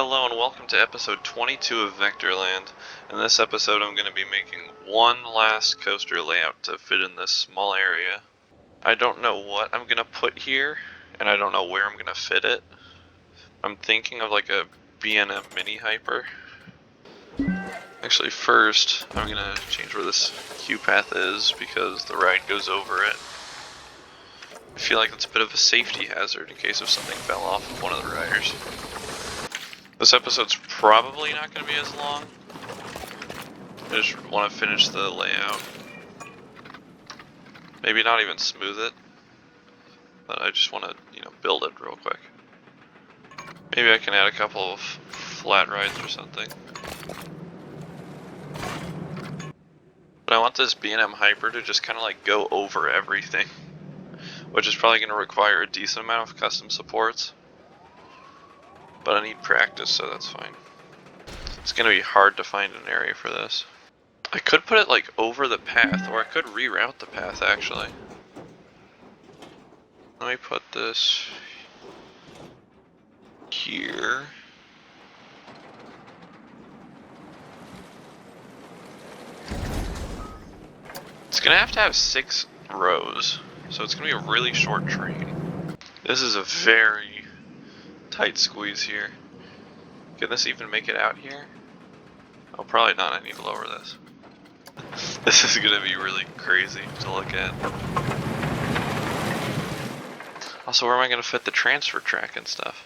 Hello and welcome to episode 22 of Vectorland. In this episode I'm going to be making one last coaster layout to fit in this small area. I don't know what I'm going to put here, and I don't know where I'm going to fit it. I'm thinking of like a B&M mini hyper. Actually first I'm going to change where this queue path is because the ride goes over it. I feel like it's a bit of a safety hazard in case if something fell off of one of the riders. This episode's probably not going to be as long. I just want to finish the layout. Maybe not even smooth it, but I just want to, build it real quick. Maybe I can add a couple of flat rides or something. But I want this B&M Hyper to just kind of like go over everything, which is probably going to require a decent amount of custom supports. But I need practice, so that's fine. It's going to be hard to find an area for this. I could put it like over the path, or I could reroute the path actually. Let me put this here. It's gonna have to have 6 rows, so it's gonna be a really short train. This is a very tight squeeze here. Can this even make it out here? Oh, probably not. I need to lower this. This is gonna be really crazy to look at. Also, where am I gonna fit the transfer track and stuff?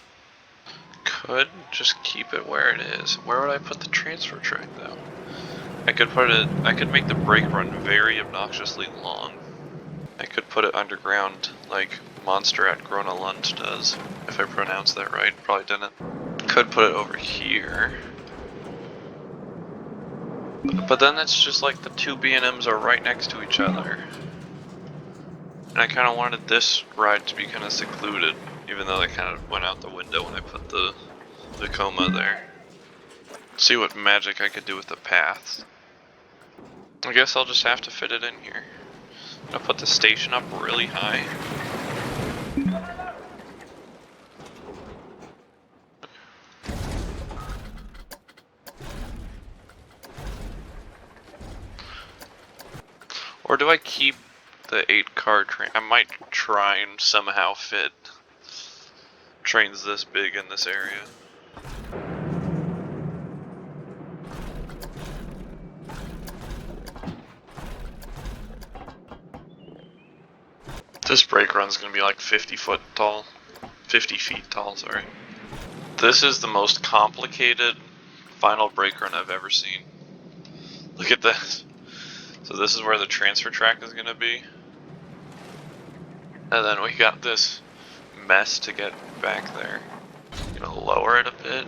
Could just keep it where it is. Where would I put the transfer track though? I could make the brake run very obnoxiously long. I could put it underground like Monster at Grona Lund does, if I pronounced that right. Probably didn't. Could put it over here. But then it's just like the two B&Ms are right next to each other. And I kind of wanted this ride to be kind of secluded, even though they kind of went out the window when I put the coma there. Let's see what magic I could do with the paths. I guess I'll just have to fit it in here. I'm gonna put the station up really high. Or do I keep the 8-car train? I might try and somehow fit trains this big in this area. This brake run's gonna be like 50 feet tall, sorry. This is the most complicated final brake run I've ever seen. Look at this. So this is where the transfer track is gonna be. And then we got this mess to get back there. I'm gonna lower it a bit.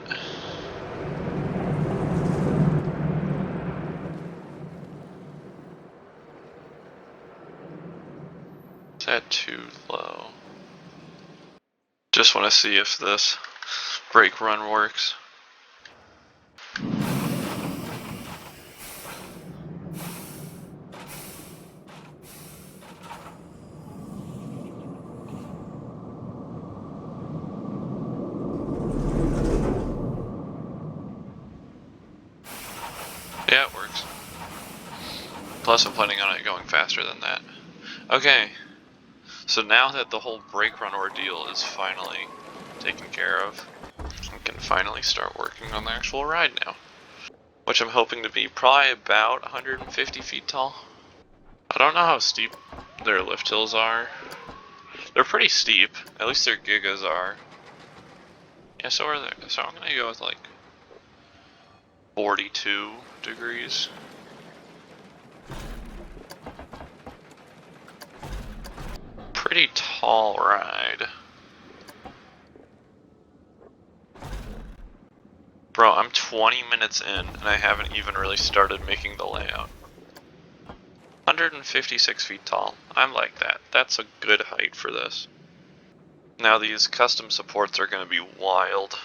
Is that too low? Just want to see if this brake run works. Yeah, it works. Plus I'm planning on it going faster than that. Okay, so now that the whole brake run ordeal is finally taken care of, I can finally start working on the actual ride now. Which I'm hoping to be probably about 150 feet tall. I don't know how steep their lift hills are. They're pretty steep, at least their gigas are. Yeah, so are they. So I'm gonna go with like 42 degrees. Pretty tall ride. Bro, I'm 20 minutes in and I haven't even really started making the layout. 156 feet tall. I'm like that. That's a good height for this. Now these custom supports are gonna be wild.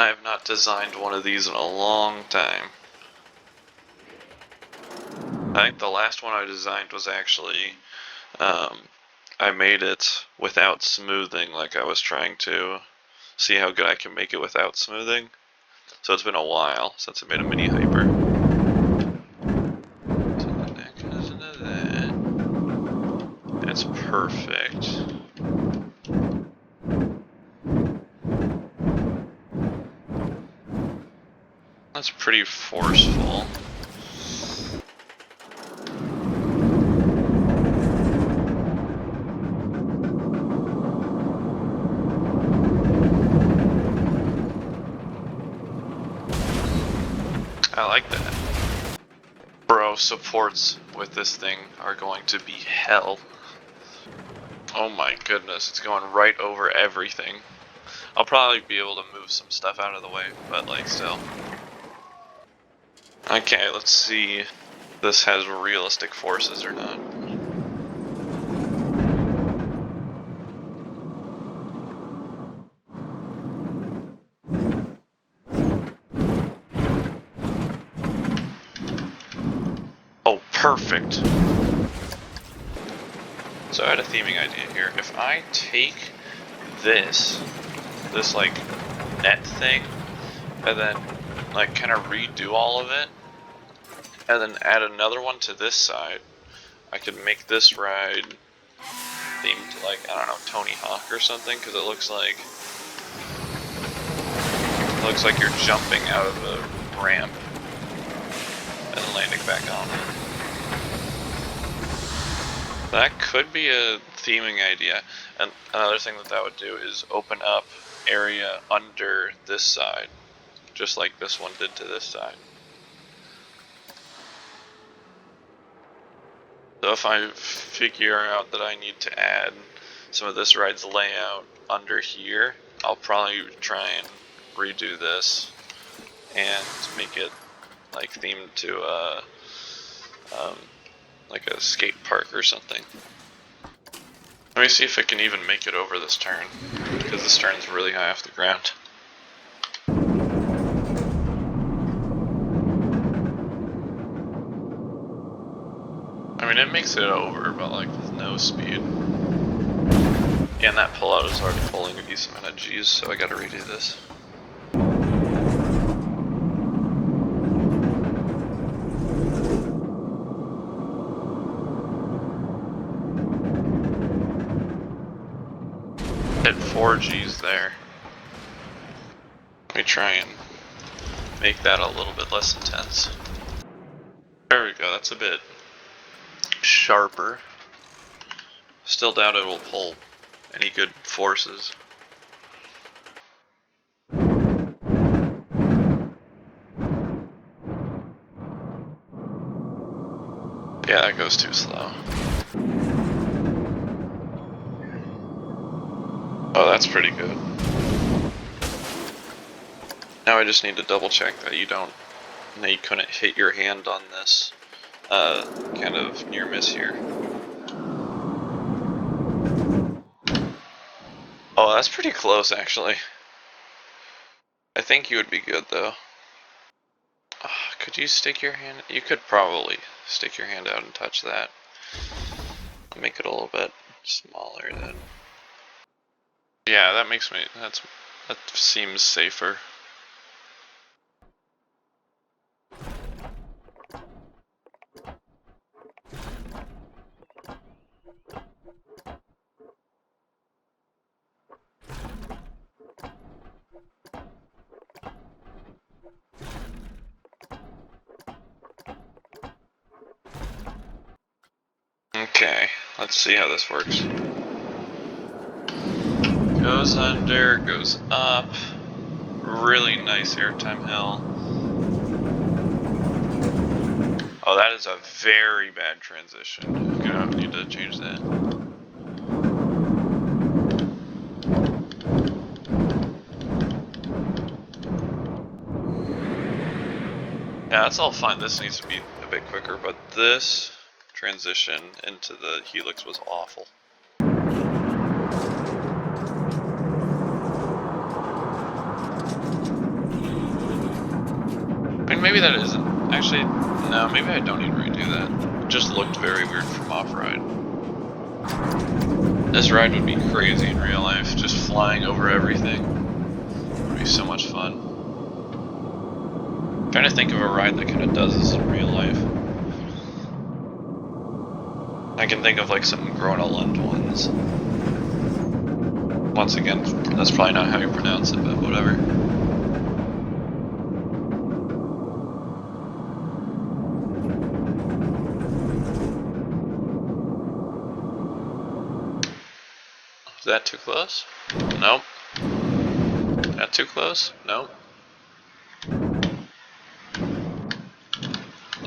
I have not designed one of these in a long time. I think the last one I designed was actually, I made it without smoothing, like I was trying to see how good I can make it without smoothing. So it's been a while since I made a mini hyper. So then that goes into that. That's perfect. That's pretty forceful. I like that. Bro, supports with this thing are going to be hell. Oh my goodness, it's going right over everything. I'll probably be able to move some stuff out of the way, but like still. Okay, let's see if this has realistic forces or not. Oh, perfect. So I had a theming idea here. If I take this like net thing, and then like kind of redo all of it, and then add another one to this side, I could make this ride themed like, I don't know, Tony Hawk or something, because it looks like you're jumping out of a ramp and landing back on it. That could be a theming idea. And another thing that would do is open up area under this side, just like this one did to this side. So if I figure out that I need to add some of this ride's layout under here, I'll probably try and redo this and make it like themed to like a skate park or something. Let me see if I can even make it over this turn, because this turn's really high off the ground. I mean, it makes it over, but like with no speed. Yeah, and that pullout is already pulling a decent amount of G's, so I gotta redo this. Hit 4 G's there. Let me try and make that a little bit less intense. There we go, that's a bit sharper. Still doubt it will pull any good forces. Yeah, that goes too slow. Oh, that's pretty good. Now I just need to double check that you couldn't hit your hand on this kind of near miss here. Oh, that's pretty close actually. I think you would be good though. Could you stick your hand? You could probably stick your hand out and touch that. I'll make it a little bit smaller then. Yeah, that seems safer. Okay, let's see how this works. Goes under, goes up. Really nice airtime hill. Oh, that is a very bad transition. Gonna need to change that. Yeah, that's all fine. This needs to be a bit quicker, but this transition into the helix was awful. maybe that isn't. Actually, no, maybe I don't need to redo that. It just looked very weird from off-ride. This ride would be crazy in real life, just flying over everything. It would be so much fun. I'm trying to think of a ride that kind of does this in real life. I can think of like some Grona Lund ones. Once again, that's probably not how you pronounce it, but whatever. Is that too close? Nope. That too close? Nope.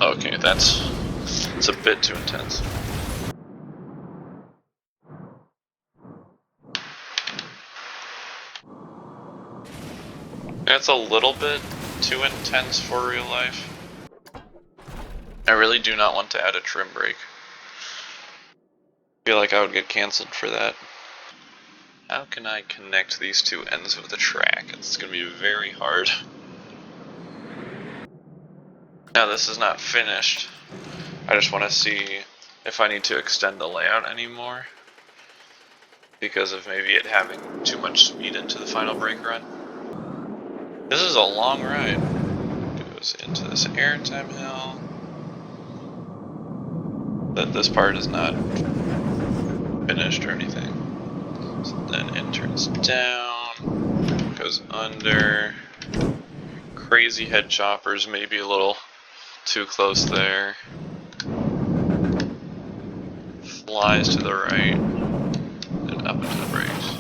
Okay, it's a bit too intense. It's a little bit too intense for real life. I really do not want to add a trim brake. I feel like I would get canceled for that. How can I connect these two ends of the track? It's going to be very hard. Now this is not finished. I just want to see if I need to extend the layout anymore because of maybe it having too much speed into the final brake run. This is a long ride. Goes into this airtime hill. This part is not finished or anything. So then it turns down, goes under. Crazy head choppers, maybe a little too close there. Flies to the right and up into the brakes.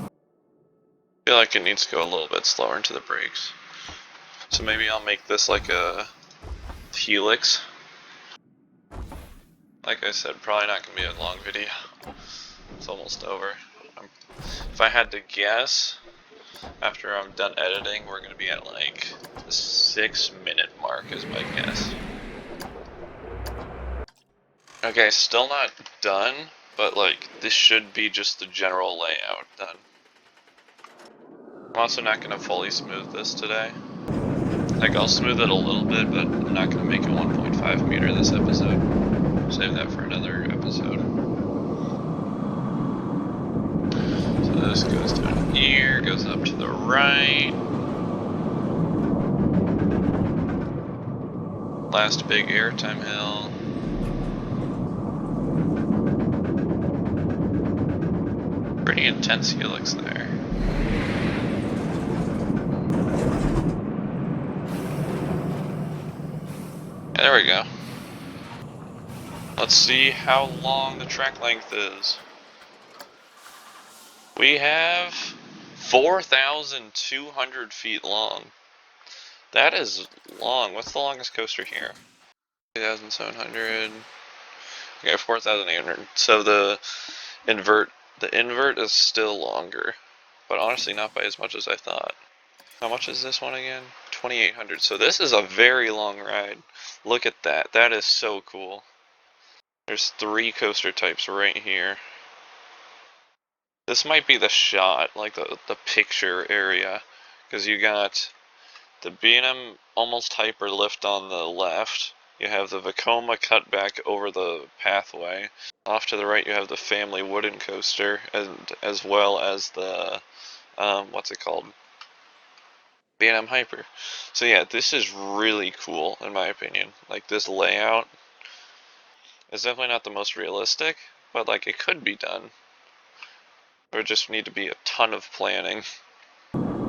I feel like it needs to go a little bit slower into the brakes. So maybe I'll make this like a helix. Like I said, probably not going to be a long video. It's almost over. If I had to guess, after I'm done editing, we're going to be at like the 6-minute mark is my guess. Okay, still not done, but like this should be just the general layout done. I'm also not going to fully smooth this today. Like I'll smooth it a little bit, but I'm not going to make it 1.5 meter this episode. Save that for another episode. So this goes down here, goes up to the right. Last big airtime hill. Pretty intense helix there. Yeah, there we go. Let's see how long the track length is. We have 4,200 feet long. That is long. What's the longest coaster here? 2,700. Okay, 4,800. So the invert is still longer, but honestly not by as much as I thought. How much is this one again? 2,800. So this is a very long ride. Look at that. That is so cool. There's 3 coaster types right here. This might be the shot, like the picture area, because you got the B&M Almost Hyper Lift on the left. You have the Vekoma cutback over the pathway. Off to the right, you have the Family Wooden Coaster, and as well as the what's it called? B&M Hyper. So yeah, this is really cool in my opinion. Like this layout is definitely not the most realistic, but like it could be done. There would just need to be a ton of planning.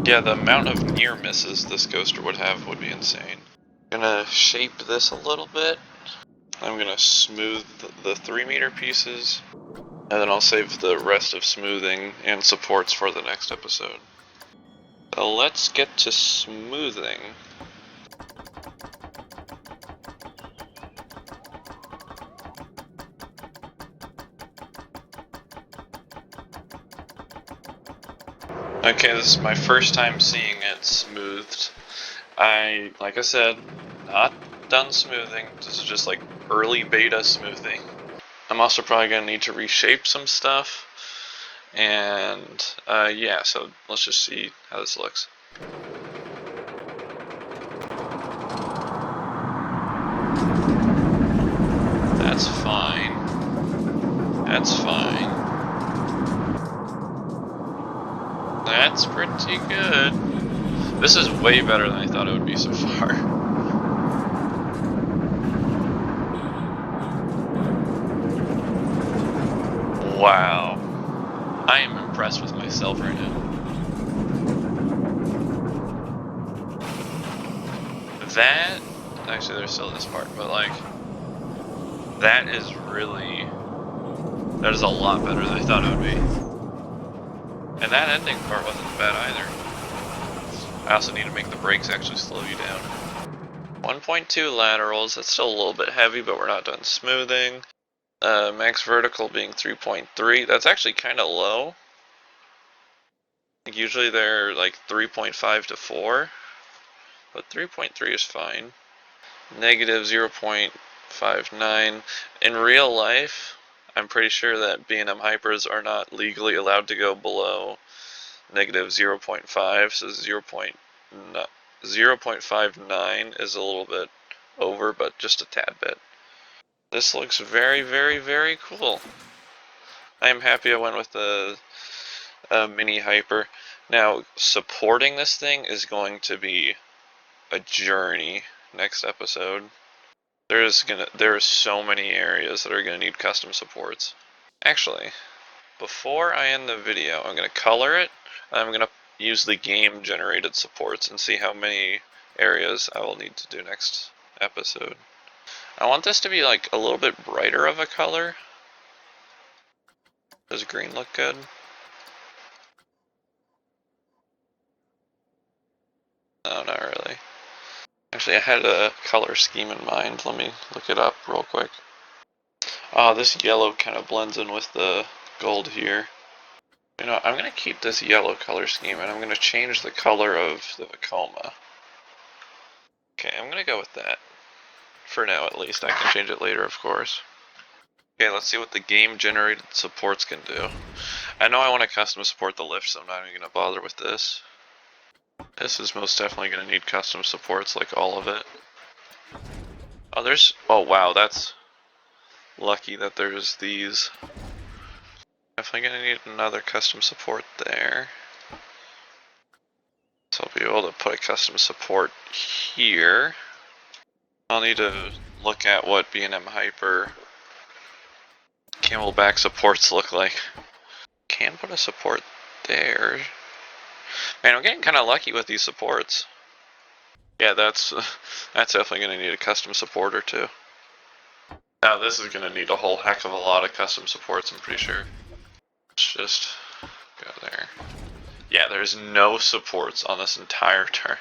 Yeah, the amount of near misses this coaster would have would be insane. I'm gonna shape this a little bit. I'm gonna smooth the 3-meter pieces, and then I'll save the rest of smoothing and supports for the next episode. So let's get to smoothing. Okay, this is my first time seeing it smoothed. Like I said, not done smoothing. This is just like early beta smoothing. I'm also probably gonna need to reshape some stuff. And yeah, so let's just see how this looks. that's fine. That's fine. That's pretty good. This is way better than I thought it would be so far. Wow. I am impressed with myself right now. That, actually there's still this part, but like, that is a lot better than I thought it would be. And that ending part wasn't bad either. I also need to make the brakes actually slow you down. 1.2 laterals, that's still a little bit heavy, but we're not done smoothing. Max vertical being 3.3, that's actually kind of low. Usually they're like 3.5 to 4, but 3.3 is fine. Negative 0.59. In real life, I'm pretty sure that B&M Hypers are not legally allowed to go below negative 0.5, so 0.59 is a little bit over, but just a tad bit. This looks very, very, very cool. I am happy I went with the mini hyper. Now, supporting this thing is going to be a journey next episode. There's so many areas that are gonna need custom supports. Actually, before I end the video, I'm gonna color it. I'm gonna use the game generated supports and see how many areas I will need to do next episode. I want this to be like a little bit brighter of a color. Does green look good? No, not really. Actually, I had a color scheme in mind. Let me look it up real quick. Oh, this yellow kind of blends in with the gold here. You know, I'm going to keep this yellow color scheme, and I'm going to change the color of the Vekoma. Okay, I'm going to go with that. For now, at least. I can change it later, of course. Okay, let's see what the game-generated supports can do. I know I want to custom support the lift, so I'm not even going to bother with this. This is most definitely going to need custom supports, like all of it. Oh, oh wow, that's lucky that there's these. Definitely going to need another custom support there. So I'll be able to put a custom support here. I'll need to look at what B&M Hyper Camelback supports look like. Can put a support there. Man, I'm getting kind of lucky with these supports. Yeah, that's definitely going to need a custom support or two. Now this is going to need a whole heck of a lot of custom supports, I'm pretty sure. Let's just go there. Yeah, there's no supports on this entire turn.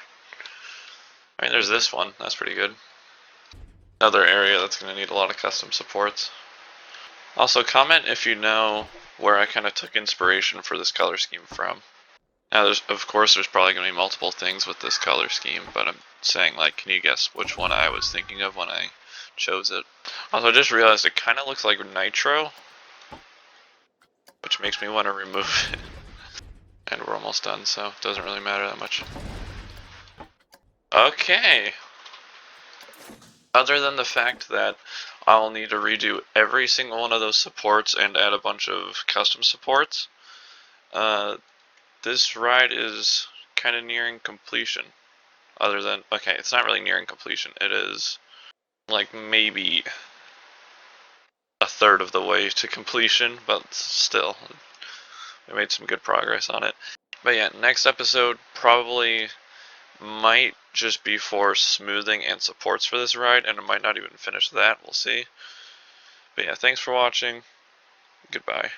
I mean, there's this one. That's pretty good. Another area that's going to need a lot of custom supports. Also, comment if you know where I kind of took inspiration for this color scheme from. Now, of course, there's probably going to be multiple things with this color scheme, but I'm saying, like, can you guess which one I was thinking of when I chose it? Also, I just realized it kind of looks like Nitro, which makes me want to remove it. And we're almost done, so it doesn't really matter that much. Okay. Other than the fact that I'll need to redo every single one of those supports and add a bunch of custom supports, this ride is kind of nearing completion. Okay, it's not really nearing completion. It is like maybe a third of the way to completion, but still, we made some good progress on it. But yeah, next episode probably might just be for smoothing and supports for this ride, and it might not even finish that. We'll see. But yeah, thanks for watching. Goodbye.